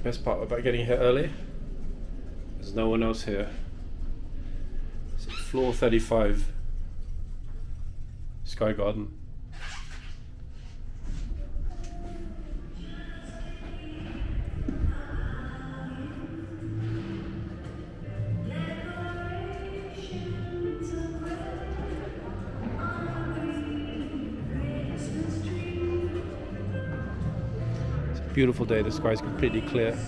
Best part about getting here early, there's no one else here. It's floor 35, Sky Garden. Beautiful day, the sky's completely clear.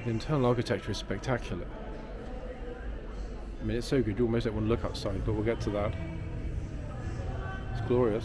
But the internal architecture is spectacular. I mean, it's so good you almost don't want to look outside, but we'll get to that. It's glorious.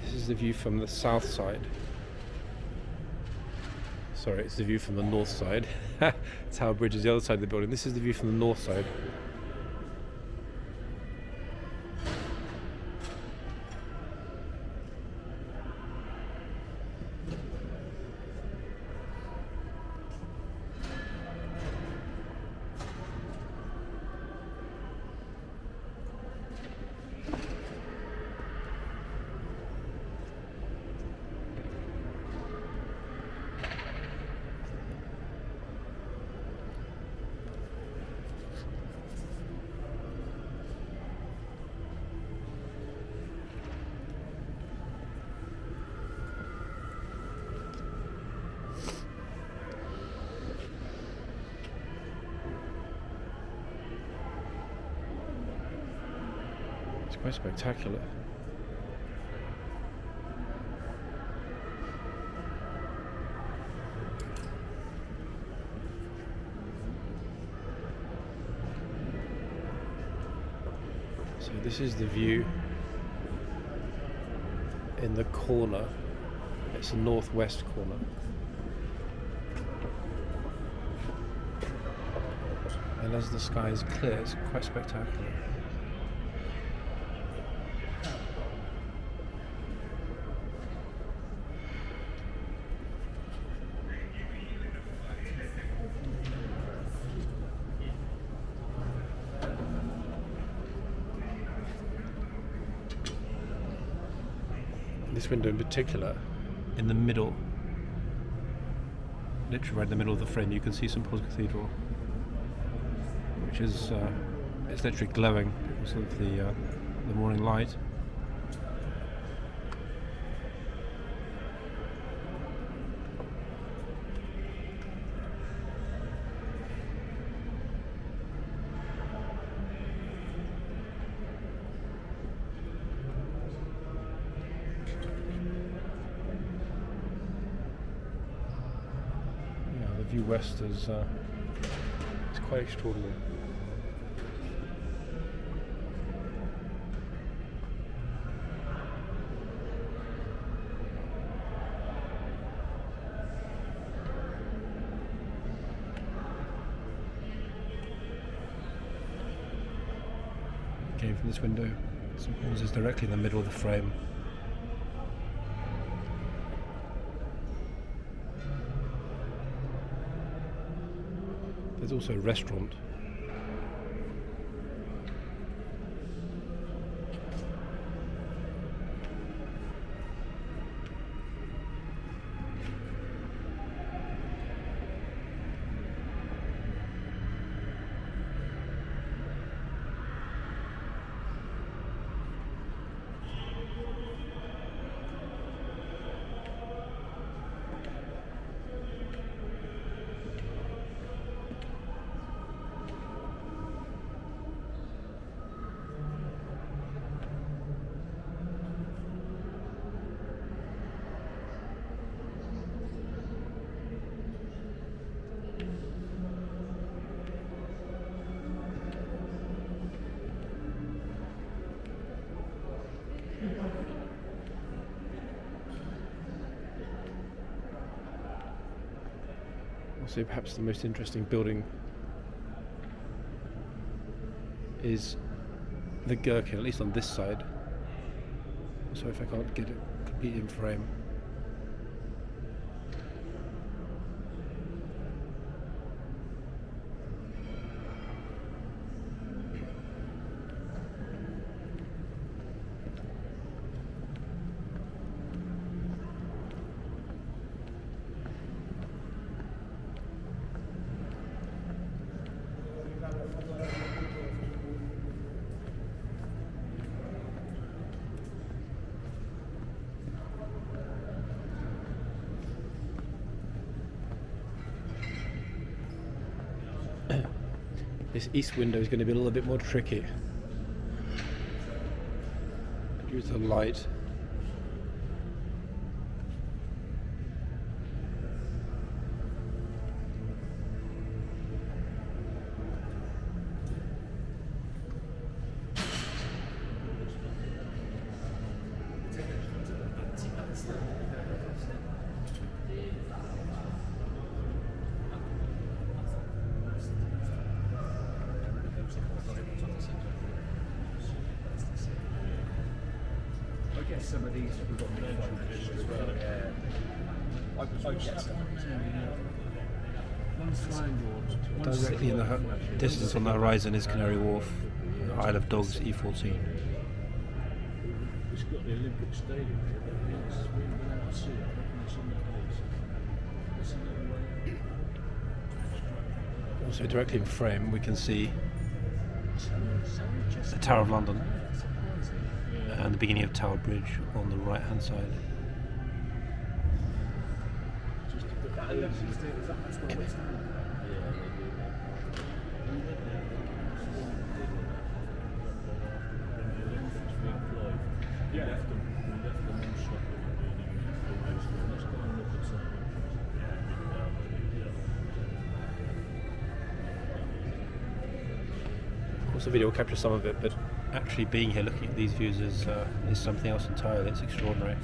This is the view from the south side. Sorry, it's the view from the north side. Tower Bridge is the other side of the building. This is the view from the north side. It's quite spectacular. So this is the view in the corner. It's the northwest corner. And as the sky is clear, it's quite spectacular. This window in particular, in the middle, literally right in the middle of the frame, you can see St Paul's Cathedral, which is it's literally glowing because of the morning light. View west is it's quite extraordinary. Again, from this window, St Paul's is directly in the middle of the frame. There's also a restaurant. So perhaps the most interesting building is the gherkin, at least on this side. So if I can't get it completely in frame. This east window is going to be a little bit more tricky due to the light. Some of these we've got mentioned as well. Yeah. I get some of these. Directly in the distance on the horizon is Canary Wharf, Isle of Dogs, E14. It's got the Olympic Stadium here, but it's really been able to see it. I reckon it's on the place. It's a little way. Also directly in frame we can see the Tower of London and the beginning of Tower Bridge on the right hand side. Of course the video will capture some of it, but actually being here looking at these views is something else entirely. It's extraordinary.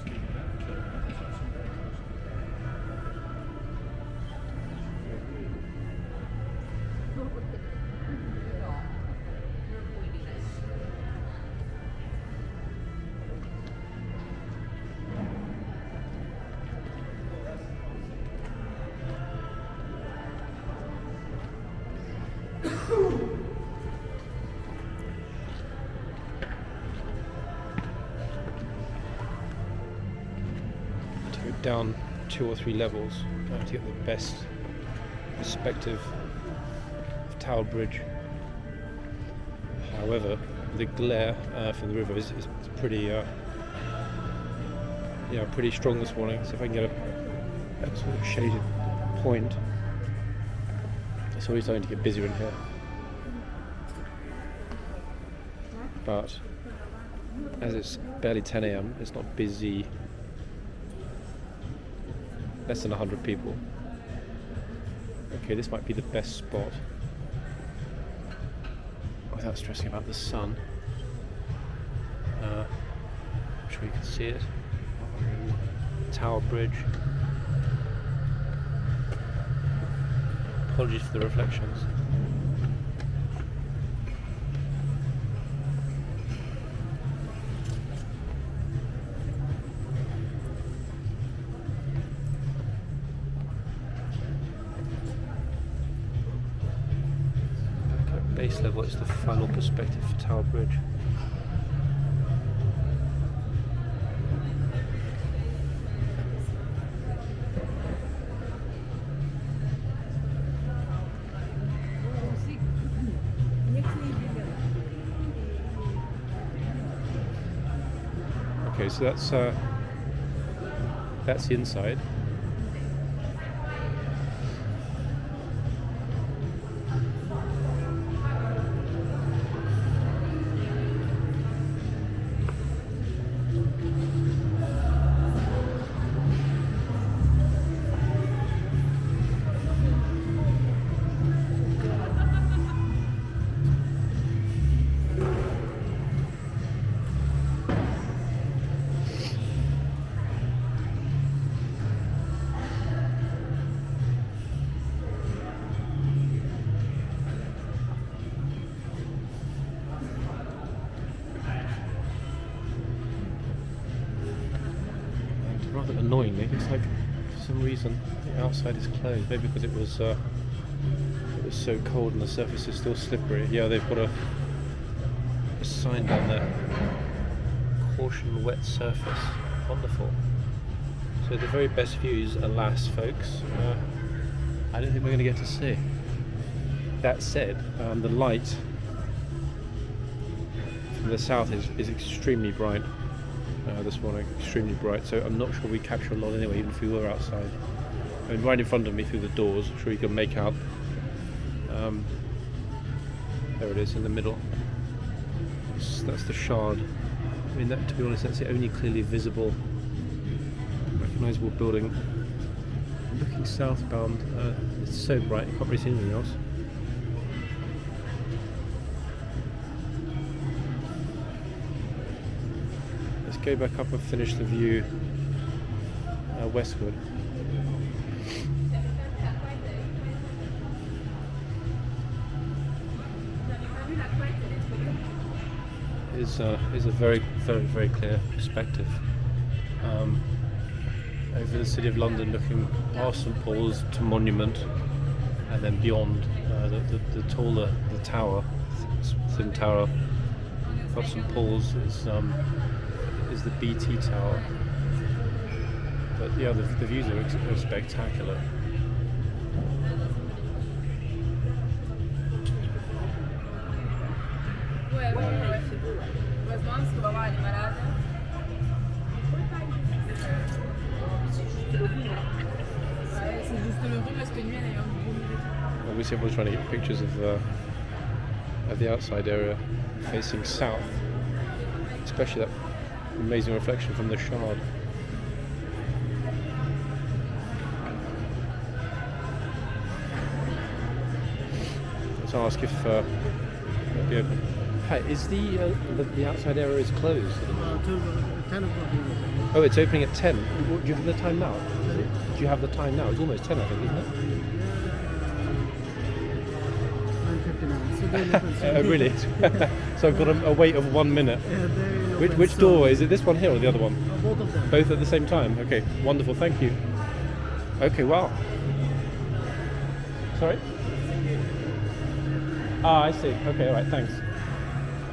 Down 2 or 3 levels to get the best perspective of Tower Bridge. However, the glare from the river is pretty pretty strong this morning. So if I can get a sort of shaded point, it's already starting to get busier in here. But as it's barely 10 a.m, it's not busy. Less than 100 people. Okay, this might be the best spot without stressing about the sun. I'm sure you can see it. Tower Bridge. Apologies for the reflections. Base level, it's the final perspective for Tower Bridge. Okay, so that's the inside. annoyingly, looks like for some reason the outside is closed. Maybe because it was so cold and the surface is still slippery. Yeah, they've got a sign down there. Caution wet surface. Wonderful. So the very best views, alas, folks, I don't think we're going to get to see. That said, the light from the south is extremely bright this morning, extremely bright, so I'm not sure we capture a lot anyway, even if we were outside. I mean, right in front of me through the doors, I'm sure you can make out. There it is in the middle. That's the Shard. I mean, that, to be honest, that's the only clearly visible, recognisable building. Looking southbound, it's so bright, you can't really see anything else. Let's go back up and finish the view westward. Is a very, very, very clear perspective over the city of London, looking past St Paul's to Monument, and then beyond the taller, the tower, thin tower of St Paul's is the BT Tower. But yeah, the views are spectacular. Obviously everyone's trying to get pictures of the outside area facing south, especially that amazing reflection from the Shard. Let's ask if it'll be open. Hi, is the outside area is closed? 10 o'clock. Oh, it's opening at 10. Do you have the time now? Do you have the time now? It's almost 10, I think, isn't it? 9:59. So really? So I've got a wait of 1 minute. Which door? Is it this one here or the other one? Both of them. Both at the same time? Okay, wonderful, thank you. Okay, wow. Sorry? Ah, I see. Okay, alright, thanks.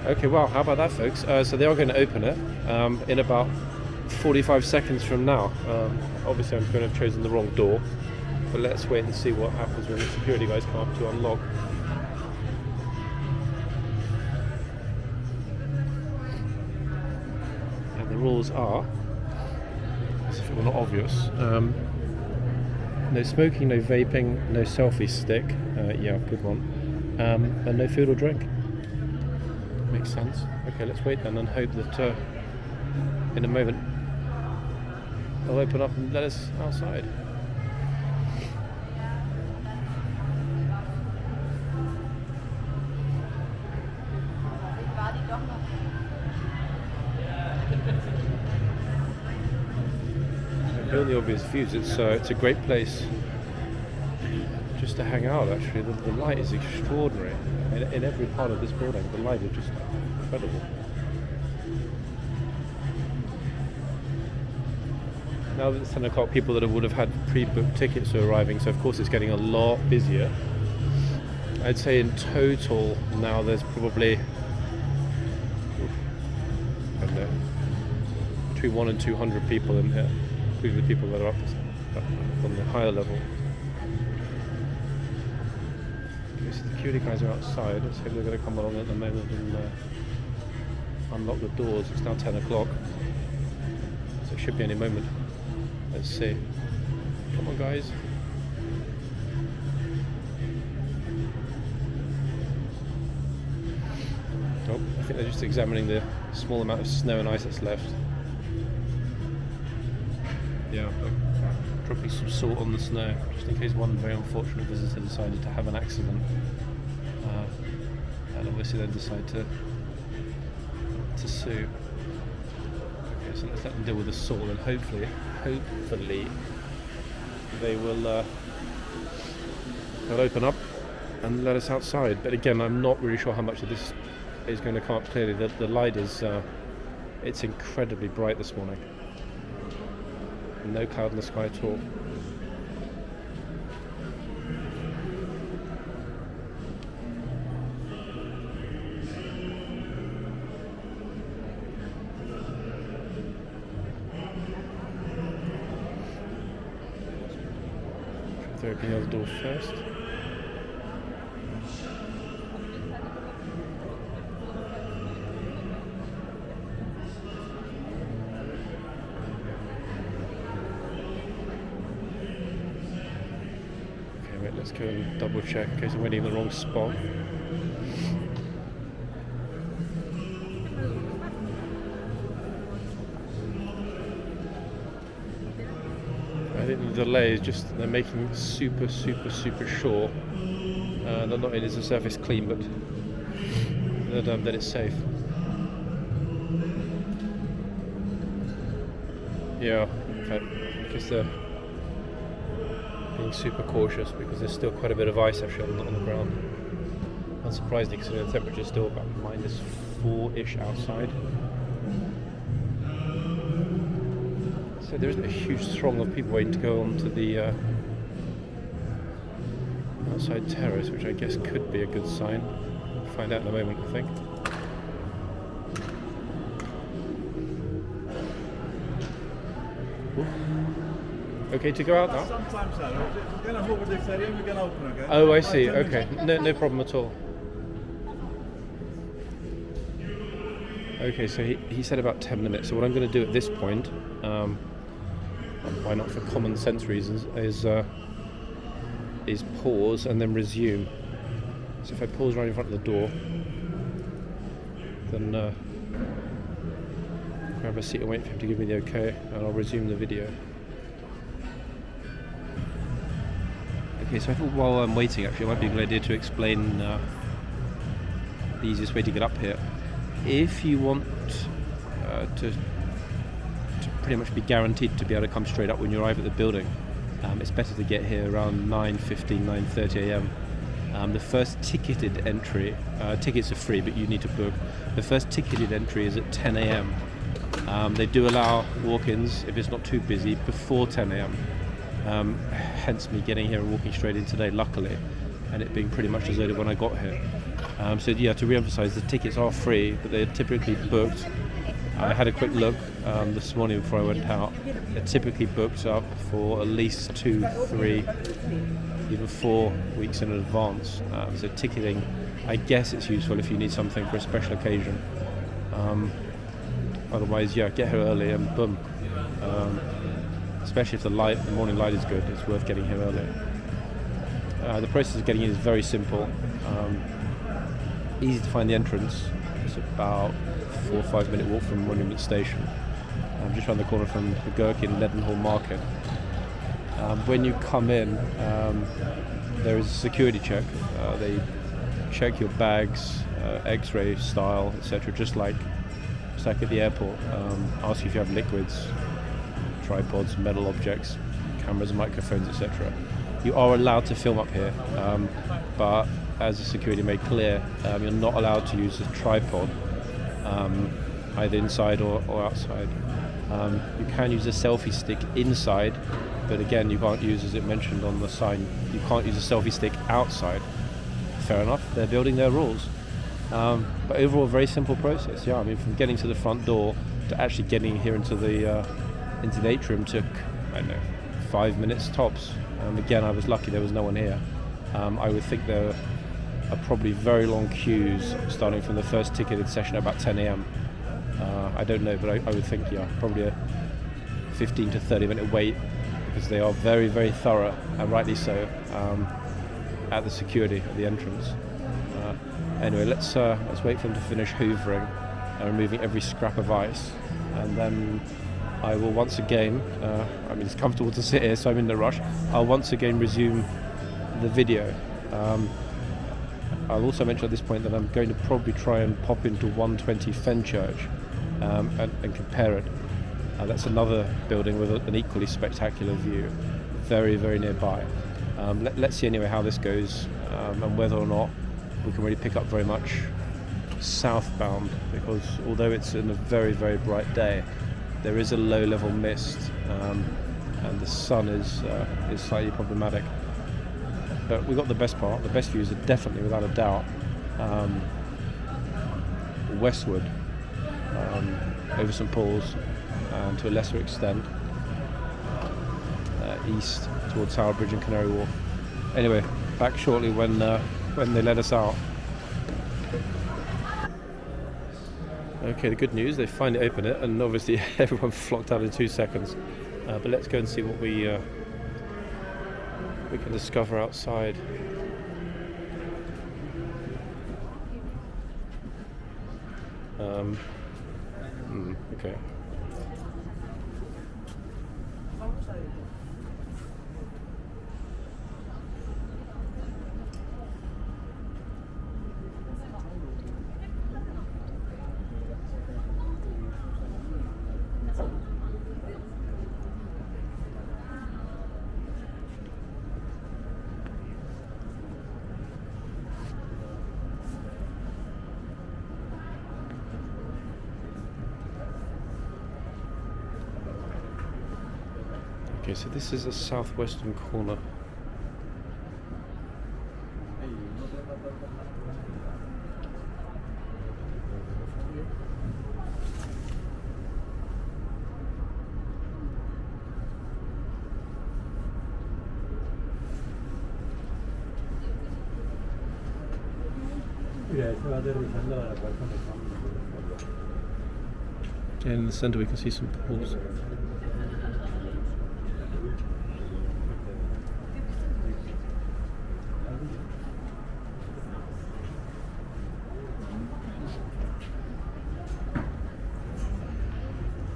Okay, well, how about that, folks? So they are going to open it in about 45 seconds from now. Obviously, I'm going to have chosen the wrong door, but let's wait and see what happens when the security guys come up to unlock. And the rules are, as if it were not obvious, no smoking, no vaping, no selfie stick, yeah, good one, and no food or drink. Makes sense. Okay, let's wait then and hope that in a moment they'll open up and let us outside. Beyond the obvious views, it's a great place just to hang out. Actually, the light is extraordinary in every part of this building. The light is just incredible. Now that it's 10 o'clock, people that would have had pre-booked tickets are arriving, so of course it's getting a lot busier. I'd say in total now there's probably, I don't know, between 100 and 200 people in here, including the people that are up on the higher level. Okay, so the security guys are outside. Let's hope they're going to come along at the moment and unlock the doors. It's now 10 o'clock, so it should be any moment. Let's see. Come on, guys. Oh, I think they're just examining the small amount of snow and ice that's left. Yeah, dropping some salt on the snow, just in case one very unfortunate visitor decided to have an accident, and obviously then decide to sue. Okay, so let's let them deal with the salt, and hopefully they will they'll open up and let us outside. But again, I'm not really sure how much of this is going to come up clearly. The light is it's incredibly bright this morning. No cloud in the sky at all. Try to open the other door first. Let's go and double check in case I'm waiting in the wrong spot. I think the delay is just they're making super sure that not only is the surface clean but that it's safe. Yeah, I guess they're being super cautious because there's still quite a bit of ice actually on the ground. Unsurprisingly, considering the temperature is still about -4-ish outside. So there isn't a huge throng of people waiting to go onto the outside terrace, which I guess could be a good sign. We'll find out in a moment, I think. Ooh. Okay to go out now? Sometimes so. We're going to hold this area and we're going to open again. Oh, I see. Okay. No problem at all. Okay, so he said about 10 minutes. So what I'm going to do at this point, why not for common sense reasons, is pause and then resume. So if I pause right in front of the door, then grab a seat and wait for him to give me the okay, and I'll resume the video. Okay, so I thought while I'm waiting, actually, it might be a good idea to explain the easiest way to get up here. If you want to pretty much be guaranteed to be able to come straight up when you arrive at the building, it's better to get here around 9:15, 9:30 a.m. The first ticketed entry, tickets are free, but you need to book. The first ticketed entry is at 10 a.m. They do allow walk-ins if it's not too busy before 10 a.m. Hence me getting here and walking straight in today, luckily, and it being pretty much deserted when I got here. So yeah, to re-emphasise, the tickets are free, but they're typically booked. I had a quick look this morning before I went out. They're typically booked up for at least 2, 3, even 4 weeks in advance. So ticketing, I guess it's useful if you need something for a special occasion. Otherwise, yeah, get here early and boom. Especially if the morning light is good, it's worth getting here early. The process of getting in is very simple. Easy to find the entrance. It's about 4 or 5 minute walk from Monument Station. Just around the corner from the Gherkin Leadenhall Market. When you come in, there is a security check. They check your bags, X-ray style, etc. Just like at the airport. Ask you if you have liquids, tripods, metal objects, cameras, microphones, etc. You are allowed to film up here, but as the security made clear, you're not allowed to use a tripod, either inside or outside. You can use a selfie stick inside, but again, you can't use, as it mentioned on the sign, you can't use a selfie stick outside. Fair enough, they're building their rules. But overall, a very simple process. Yeah, I mean, from getting to the front door to actually getting here into the atrium took, I don't know, 5 minutes tops. Again, I was lucky there was no one here. I would think there are probably very long queues starting from the first ticketed session at about 10 a.m. I don't know, but I would think, yeah, probably a 15 to 30 minute wait, because they are very, very thorough, and rightly so, at the security at the entrance. Anyway, let's wait for them to finish hoovering and removing every scrap of ice, and then I will once again, I mean, it's comfortable to sit here, so I'm in no rush. I'll once again resume the video. I'll also mention at this point that I'm going to probably try and pop into 120 Fenchurch and compare it. That's another building with an equally spectacular view, very, very nearby. Let's see anyway how this goes, and whether or not we can really pick up very much southbound, because although it's in a very, very bright day, there is a low level mist, and the sun is slightly problematic. But we got the best part. The best views are definitely, without a doubt, westward, over St Paul's, and to a lesser extent east towards Tower Bridge and Canary Wharf. Anyway, back shortly when they let us out. Okay, the good news, they finally opened it, and obviously everyone flocked out in 2 seconds. But let's go and see what we can discover outside. Okay. Okay, so this is the southwestern corner. And in the center we can see some pools.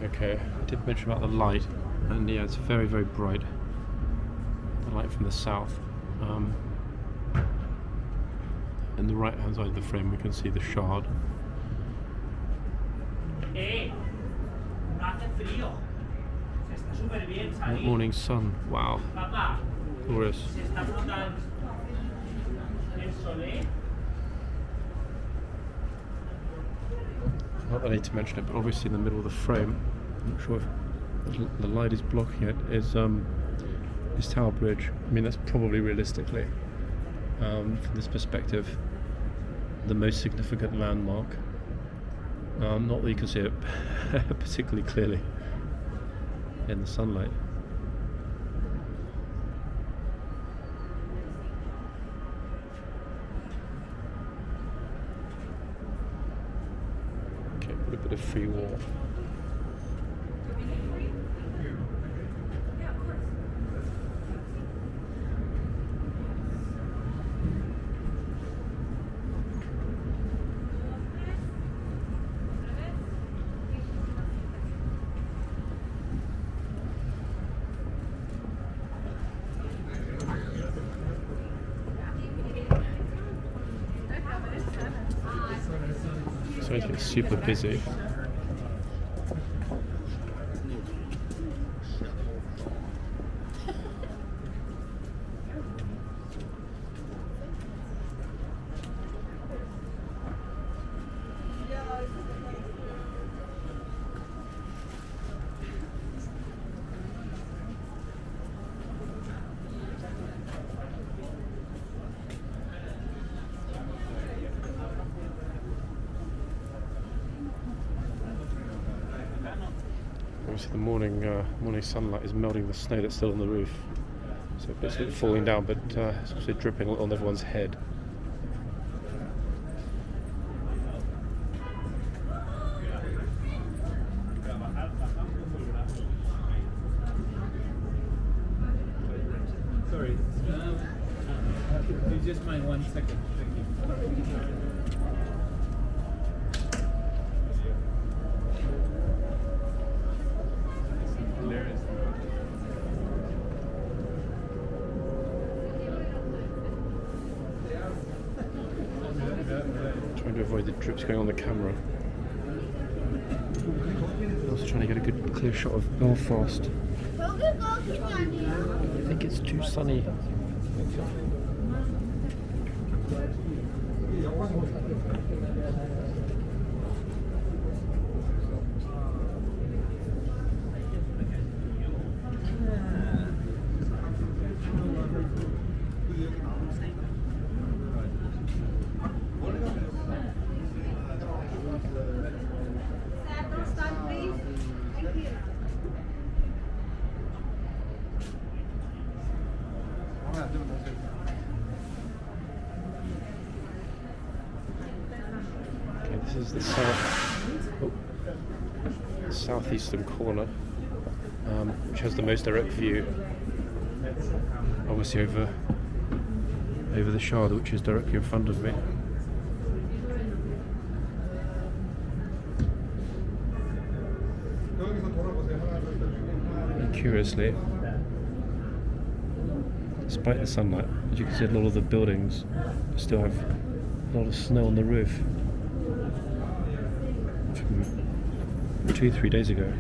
Okay, I did mention about the light, and yeah, it's very, very bright. The light from the south. In the right hand side of the frame we can see the shard. Morning sun, wow. Glorious. Not that I need to mention it, but obviously in the middle of the frame, I'm not sure if the light is blocking it, is Tower Bridge. I mean, that's probably realistically, from this perspective, the most significant landmark. Not that you can see it particularly clearly in the sunlight. Okay, put a bit of free wall. So it gets super busy. Obviously the morning sunlight is melting the snow that's still on the roof, so it's not falling down, but it's also dripping on everyone's head. Sorry, you just mind 1 second. Thank you. Trying to avoid the drips going on the camera. Also trying to get a good clear shot of Belfast. I think it's too sunny. This is the southeastern corner, which has the most direct view, obviously over the Shard, which is directly in front of me. And curiously, despite the sunlight, as you can see, a lot of the buildings still have a lot of snow on the roof from 2-3 days ago.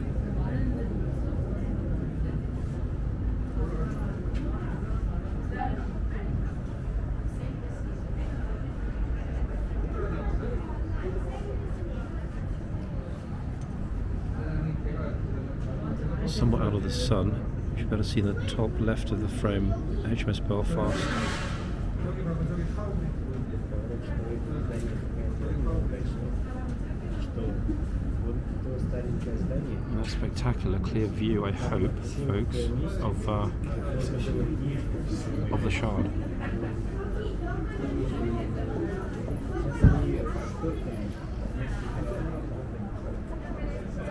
Somewhat out of the sun, you should better see the top left of the frame, HMS Belfast. And a spectacular clear view, I hope, folks, of the Shard.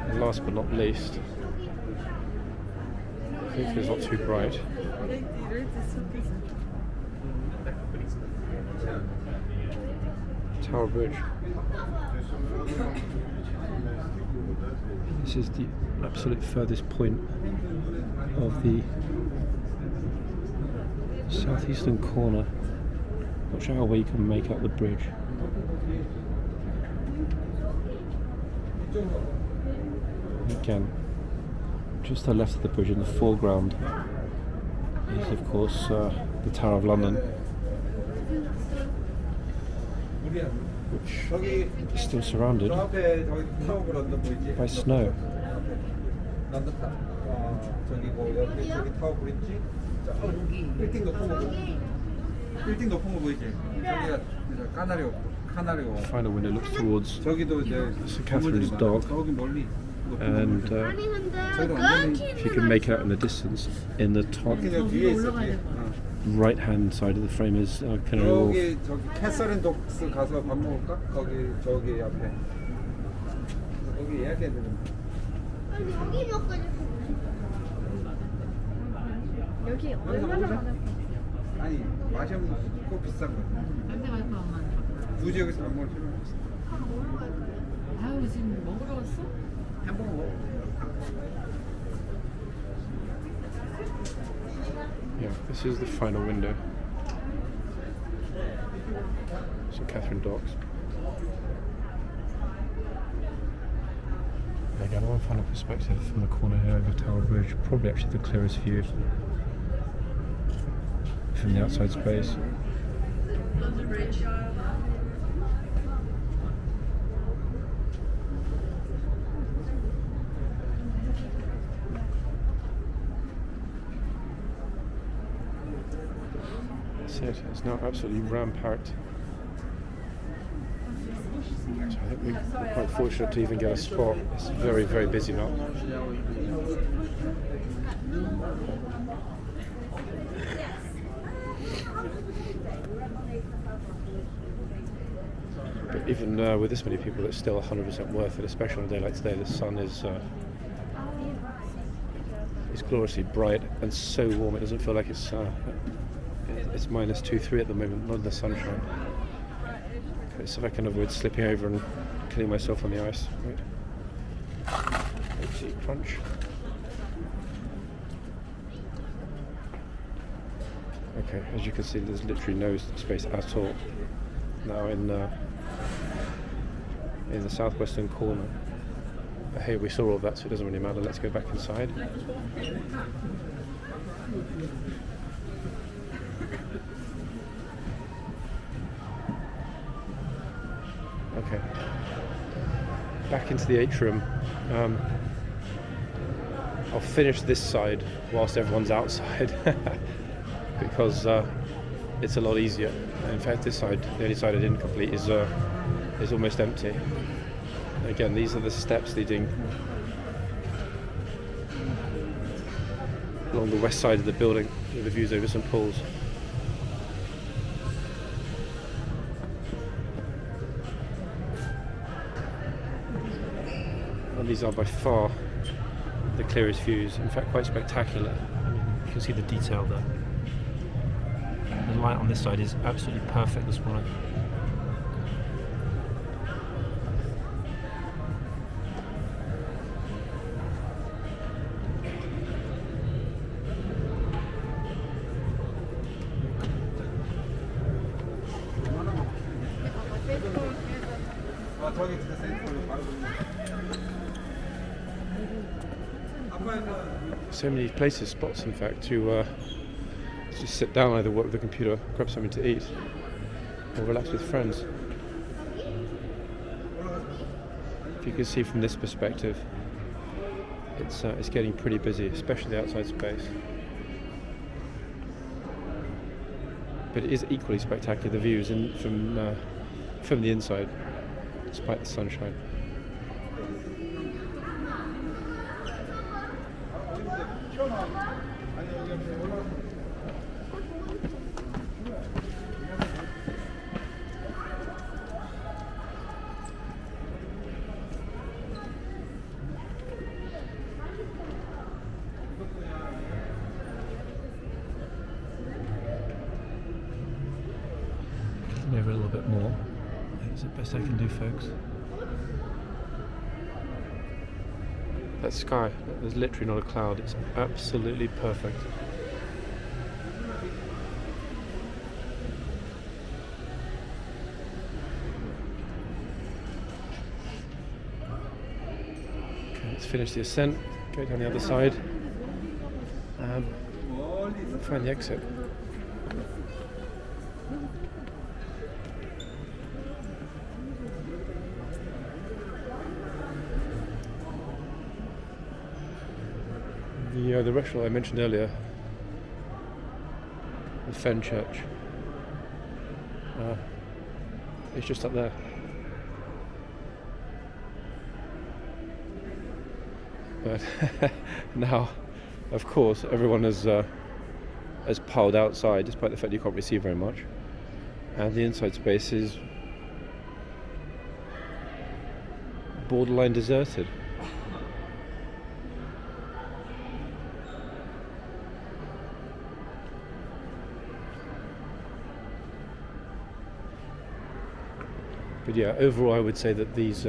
And last but not least, hopefully it's not too bright, Tower Bridge. This is the absolute furthest point of the southeastern corner. Not sure how well you can make out the bridge. Again, just to the left of the bridge in the foreground is of course the Tower of London, which is still surrounded by snow. The final window looks towards St Catherine's Dock, and if you can make it out in the distance, in the top right hand side of the frame is Canary Wharf. 캐서린 독스 가서 밥 먹을까? 저기 앞에. 거기 예약해야 되는데. 여기 먹고 여기 얼마나 많아? 아니 맛이 없는 거 비싼 거. 딴데 갈 거야, 엄마. 굳이 여기서 안 먹을 필요는 없어. 아유, 지금 먹으러 왔어? 한 번 먹어. Yeah, this is the final window. St Catherine Docks. Again, one final perspective from the corner here over Tower Bridge. Probably actually the clearest view from the outside space. That's it. It's now absolutely ram-packed. So I think we're quite fortunate to even get a spot. It's very, very busy now. But even with this many people, it's still 100% worth it, especially on a day like today. The sun is gloriously bright and so warm. It doesn't feel like it's minus 2-3 at the moment, not in the sunshine. Okay, so if I can avoid slipping over and killing myself on the ice. Right. Let's see, crunch. Okay, as you can see, there's literally no space at all now in the southwestern corner. But hey, we saw all of that, so it doesn't really matter. Let's go back inside. Okay, back into the atrium. I'll finish this side whilst everyone's outside because it's a lot easier. In fact, this side, the only side I didn't complete, is almost empty. Again, these are the steps leading along the west side of the building with the views over St Paul's. And these are by far the clearest views, in fact quite spectacular. I mean, you can see the detail there. The light on this side is absolutely perfect this morning. 아 저기 진짜 센터로 바로 아빠는 So many places, spots in fact, to just sit down, either work with the computer, grab something to eat, or relax with friends. If you can see from this perspective, it's getting pretty busy, especially the outside space. But it is equally spectacular, the views from the inside, despite the sunshine. 아니 여기 앞에 올라가서 Over a little bit more. That's the best I can do, folks. That sky, there's literally not a cloud. It's absolutely perfect. Okay, let's finish the ascent. Go down the other side. Find the exit. The restaurant I mentioned earlier, the Fenchurch, it's just up there. But now, of course, everyone has piled outside, despite the fact you can't really see very much, and the inside space is borderline deserted. But yeah, overall I would say that these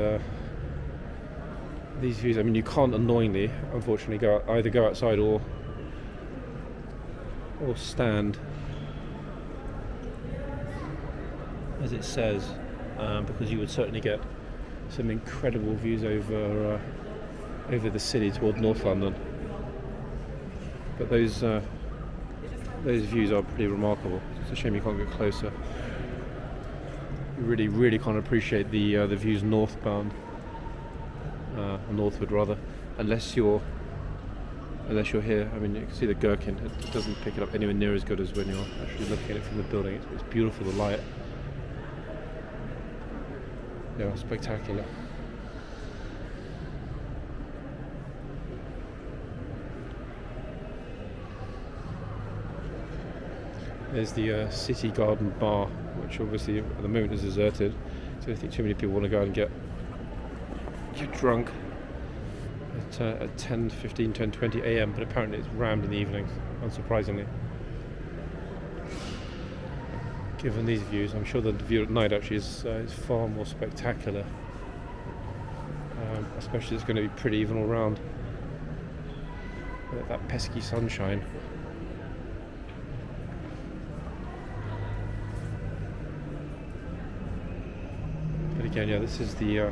views, I mean, you can't annoyingly, unfortunately, either go outside or stand, as it says, because you would certainly get some incredible views over the city toward North London. But those views are pretty remarkable. It's a shame you can't get closer. You really can't appreciate the views northbound, northward rather, unless you're here. I mean, you can see the gherkin. It doesn't pick it up anywhere near as good as when you're actually looking at it from the building. It's beautiful, the light. Yeah, spectacular. There's the City Garden Bar, which obviously at the moment is deserted. So I think too many people want to go and get drunk at 10:15, 10:20 a.m. But apparently it's rammed in the evenings, unsurprisingly. Given these views, I'm sure the view at night actually is far more spectacular. Especially it's going to be pretty even all round. That pesky sunshine. But again, yeah, this is the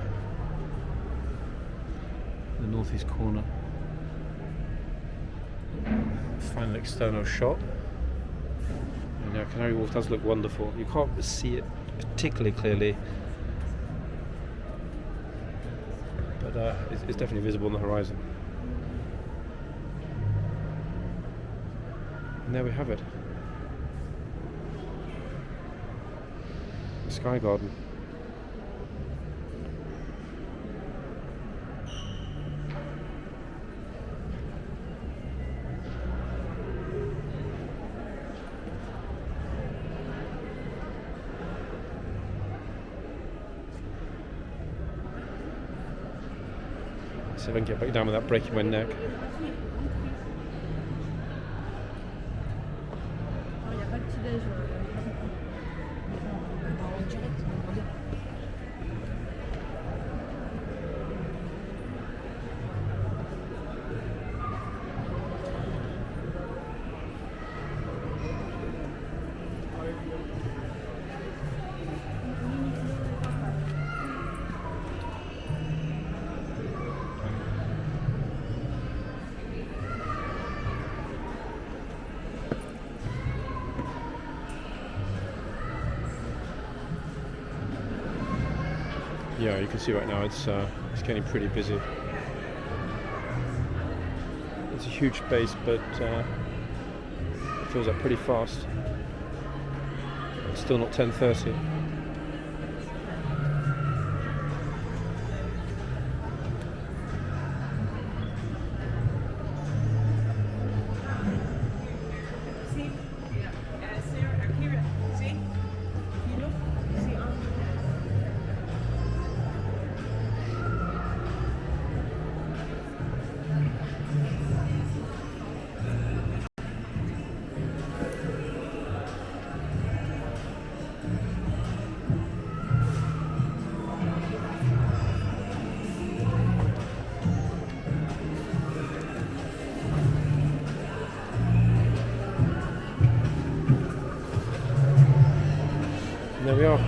northeast corner. Final external shot. And yeah, Canary Wharf does look wonderful. You can't see it particularly clearly, but it's definitely visible on the horizon. And there we have it. The Sky Garden. See if I can get back down without breaking my neck. Il n'y a pas de petit-déj. Yeah, you can see right now it's getting pretty busy. It's a huge space, but it fills up pretty fast. It's still not 10:30. There we are.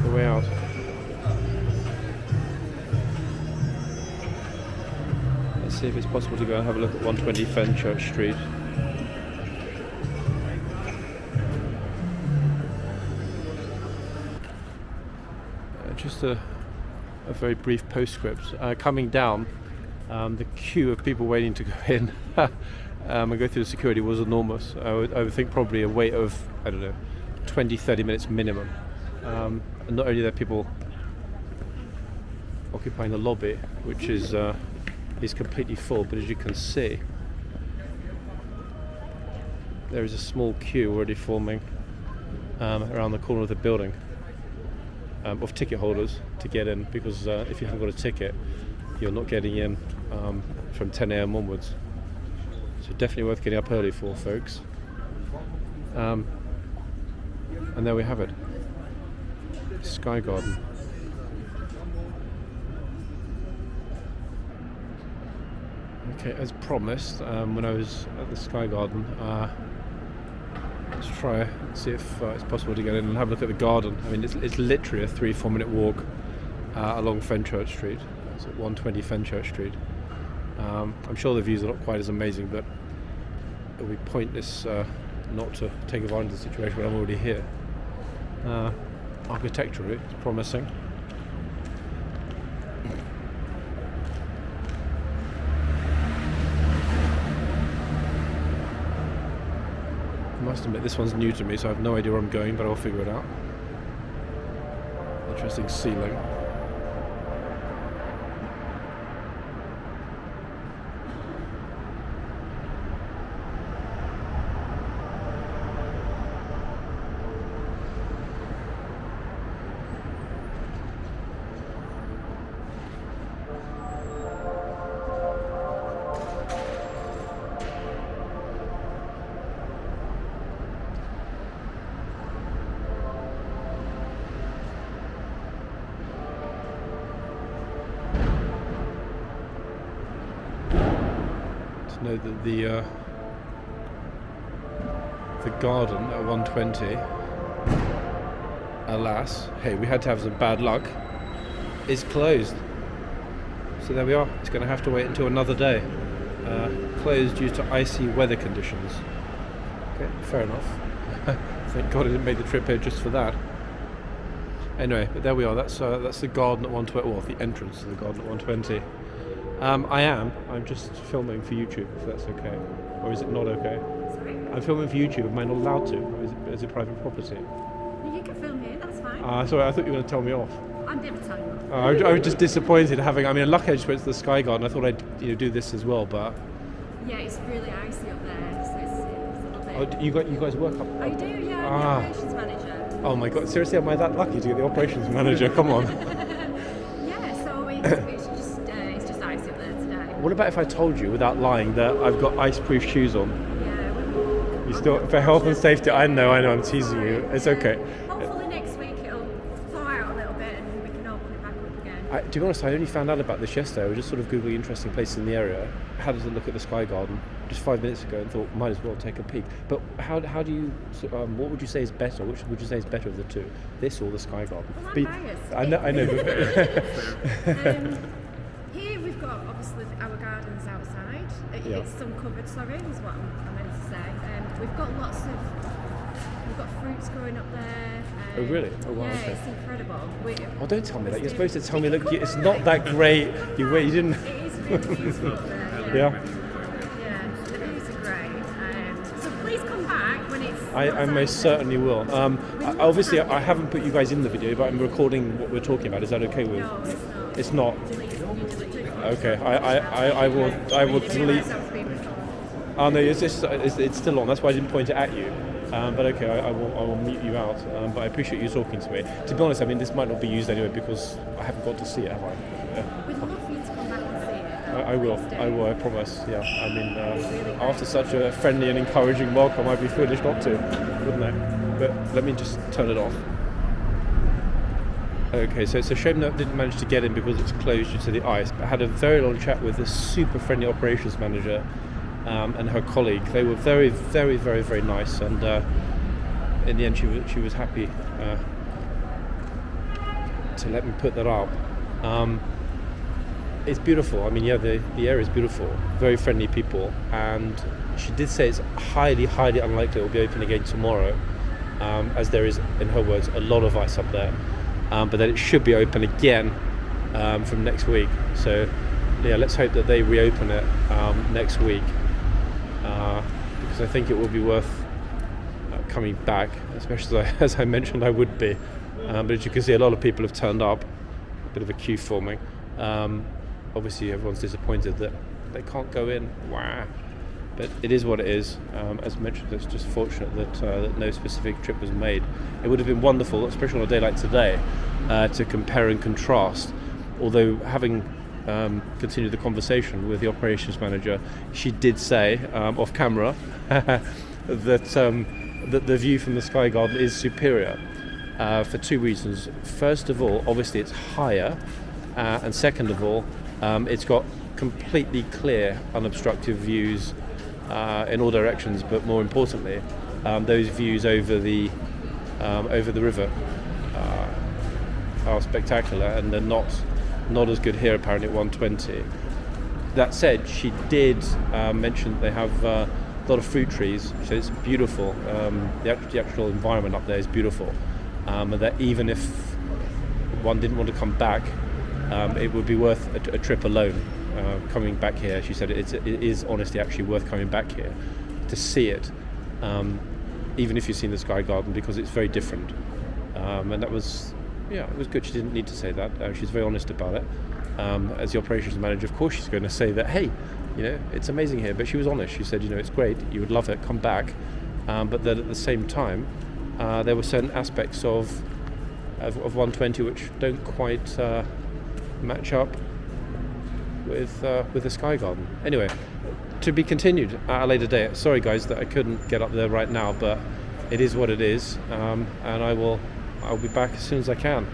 The way out. Let's see if it's possible to go and have a look at 120 Fenchurch Street. Just a very brief postscript. Coming down, the queue of people waiting to go in and go through the security was enormous. I would think probably a wait of, I don't know, 20-30 minutes minimum. And not only are there people occupying the lobby, which is completely full, but as you can see, there is a small queue already forming around the corner of the building of ticket holders to get in, because if you haven't got a ticket, you're not getting in from 10 a.m. onwards. So definitely worth getting up early for, folks. And there we have it. Sky Garden. Okay, as promised, when I was at the Sky Garden, let's try and see if it's possible to get in and have a look at the garden. I mean, it's literally a 3-4 minute walk along Fenchurch Street. It's at 120 Fenchurch Street. I'm sure the views are not quite as amazing, but it would be pointless not to take advantage of the situation when I'm already here. Architecturally, it's promising. I must admit, this one's new to me, so I have no idea where I'm going, but I'll figure it out. Interesting ceiling. Know that the garden at 120, alas, hey, we had to have some bad luck, is closed. So there we are. It's going to have to wait until another day. Closed due to icy weather conditions. Okay, fair enough. Thank God I didn't make the trip here just for that. Anyway, but there we are. That's the garden at 120. Well, the entrance to the garden at 120. I'm just filming for YouTube, if that's okay. Or is it not okay? Sorry? I'm filming for YouTube. Am I not allowed to? Or is it private property? You can film here, that's fine. Sorry, I thought you were going to tell me off. I'm never telling you. I was just disappointed having. I mean, luckily I just went to the Sky Garden. I thought I'd do this as well, but. Yeah, it's really icy up there, so it's a little bit. You guys work up. I do, yeah. I'm the operations manager. Oh my God! Seriously, am I that lucky to get the operations manager? Come on. It's just icy up there today. What about if I told you, without lying, that I've got ice-proof shoes on? Yeah. You still, for health and safety, I know, I'm teasing you. It's okay. Hopefully next week it'll thaw out a little bit and we can open it back up again. To be honest, I only found out about this yesterday. I was just sort of Googling interesting places in the area. Had a look at the Sky Garden just 5 minutes ago and thought, might as well take a peek. But how do you, what would you say is better? Which would you say is better of the two? This or the Sky Garden? Well, I'm biased. I know. But Here we've got obviously our gardens outside. Yeah. It's sun covered, sorry, is what I meant to say. We've got we've got fruits growing up there. Oh, really? Oh, wow, Yeah, okay. it's incredible. Oh, don't tell me that. You're supposed to tell me, look, it's not that great. You didn't. It is really beautiful up there. Yeah. Yeah, the views are great. So please come back when it's. I most certainly will. Obviously, I haven't put you guys in the video, but I'm recording what we're talking about. Is that okay with? No, it's not. It's not. Okay. I will delete. Oh no, it's still on. That's why I didn't point it at you. But okay, I will mute you out. But I appreciate you talking to me. To be honest, I mean, this might not be used anyway because I haven't got to see it, have I? Yeah. We'd love for you to come back and see it. I will, I promise, yeah. I mean, after such a friendly and encouraging welcome, I'd be foolish not to, wouldn't I? But let me just turn it off. Okay, so it's a shame that I didn't manage to get in because it's closed due to the ice, but I had a very long chat with this super friendly operations manager and her colleague. They were very, very, very, very nice, and in the end she was happy to let me put that up. It's beautiful. I mean, yeah, the area is beautiful. Very friendly people, and she did say it's highly, highly unlikely it will be open again tomorrow, as there is, in her words, a lot of ice up there. But then it should be open again from next week. So, yeah, let's hope that they reopen it next week, because I think it will be worth coming back, especially as I mentioned I would be. But as you can see, a lot of people have turned up. A bit of a queue forming. Obviously everyone's disappointed that they can't go in. Wow. But it is what it is. As mentioned, it's just fortunate that no specific trip was made. It would have been wonderful, especially on a day like today, to compare and contrast. Although having continued the conversation with the operations manager, she did say off camera that the view from the Sky Garden is superior for two reasons. First of all, obviously it's higher, and second of all, it's got completely clear, unobstructed views in all directions. But more importantly, those views over the river are spectacular, and they're not as good here apparently at 120. That said, she did mention that they have a lot of fruit trees, so it's beautiful. The actual environment up there is beautiful, and that even if one didn't want to come back, it would be worth a trip alone coming back here. She said it is honestly actually worth coming back here to see it, even if you've seen the Sky Garden, because it's very different. And that was, yeah, it was good. She didn't need to say that. She's very honest about it. As the operations manager, of course she's going to say that, hey, you know, it's amazing here. But she was honest. She said, you know, it's great. You would love it. Come back. But that at the same time, there were certain aspects of 120 which don't quite match up with the Sky Garden. Anyway, to be continued at a later date. Sorry guys that I couldn't get up there right now, but it is what it is, and I'll be back as soon as I can.